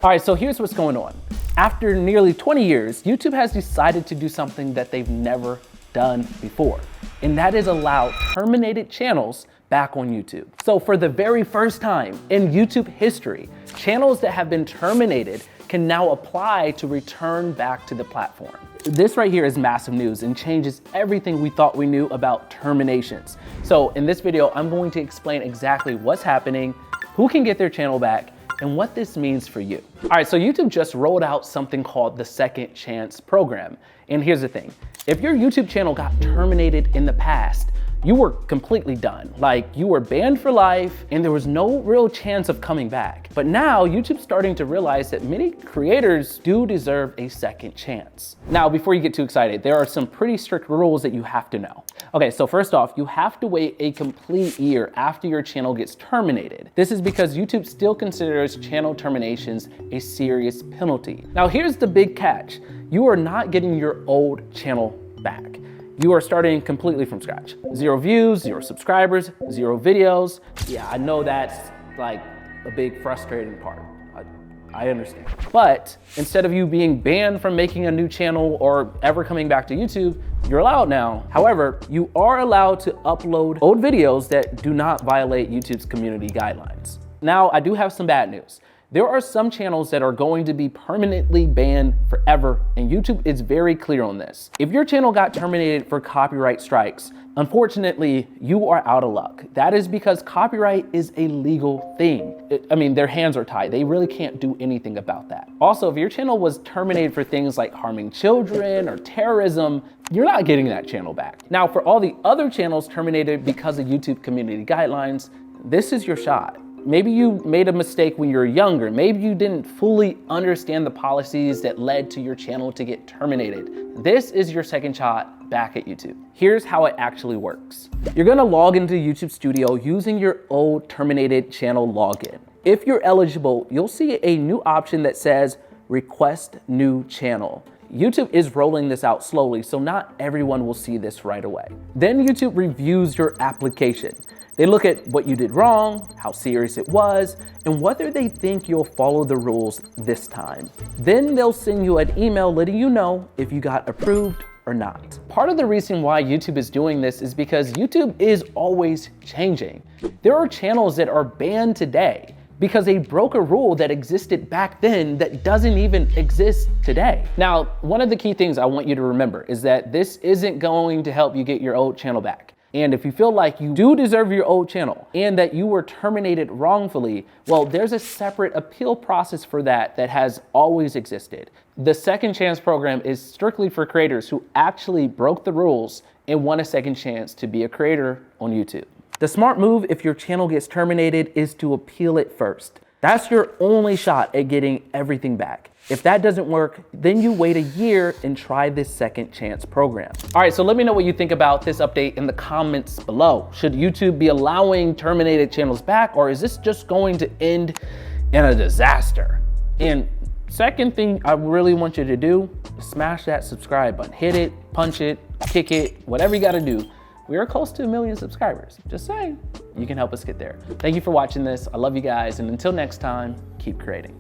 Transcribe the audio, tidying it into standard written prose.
All right, so here's what's going on. After nearly 20 years, YouTube has decided to do something that they've never done before, and that is allow terminated channels back on YouTube. So for the very first time in YouTube history, channels that have been terminated can now apply to return back to the platform. This right here is massive news and changes everything we thought we knew about terminations. So in this video, I'm going to explain exactly what's happening, who can get their channel back, and what this means for you. All right, so YouTube just rolled out something called the Second Chance program. And here's the thing, if your YouTube channel got terminated in the past, you were completely done. Like, you were banned for life and there was no real chance of coming back. But now YouTube's starting to realize that many creators do deserve a second chance. Now, before you get too excited, there are some pretty strict rules that you have to know. Okay, so first off, you have to wait a complete year after your channel gets terminated. This is because YouTube still considers channel terminations a serious penalty. Now, here's the big catch. You are not getting your old channel back. You are starting completely from scratch. 0 views, 0 subscribers, 0 videos. Yeah, I know that's like a big frustrating part. I understand. But instead of you being banned from making a new channel or ever coming back to YouTube, you're allowed now. However, you are allowed to upload old videos that do not violate YouTube's community guidelines. Now, I do have some bad news. There are some channels that are going to be permanently banned forever, and YouTube is very clear on this. If your channel got terminated for copyright strikes, unfortunately, you are out of luck. That is because copyright is a legal thing. Their hands are tied. They really can't do anything about that. Also, if your channel was terminated for things like harming children or terrorism, you're not getting that channel back. Now, for all the other channels terminated because of YouTube community guidelines, this is your shot. Maybe you made a mistake when you were younger. Maybe you didn't fully understand the policies that led to your channel to get terminated. This is your second shot back at YouTube. Here's how it actually works. You're gonna log into YouTube Studio using your old terminated channel login. If you're eligible, you'll see a new option that says Request New Channel. YouTube is rolling this out slowly, so not everyone will see this right away. Then YouTube reviews your application. They look at what you did wrong, how serious it was, and whether they think you'll follow the rules this time. Then they'll send you an email letting you know if you got approved or not. Part of the reason why YouTube is doing this is because YouTube is always changing. There are channels that are banned today because they broke a rule that existed back then that doesn't even exist today. Now, one of the key things I want you to remember is that this isn't going to help you get your old channel back. And if you feel like you do deserve your old channel and that you were terminated wrongfully, well, there's a separate appeal process for that has always existed. The Second Chance program is strictly for creators who actually broke the rules and want a second chance to be a creator on YouTube. The smart move if your channel gets terminated is to appeal it first. That's your only shot at getting everything back. If that doesn't work, then you wait a year and try this Second Chance program. All right, so let me know what you think about this update in the comments below. Should YouTube be allowing terminated channels back, or is this just going to end in a disaster? And second thing I really want you to do is smash that subscribe button. Hit it, punch it, kick it, whatever you gotta do. We are close to 1 million subscribers. Just saying, you can help us get there. Thank you for watching this. I love you guys, and until next time, keep creating.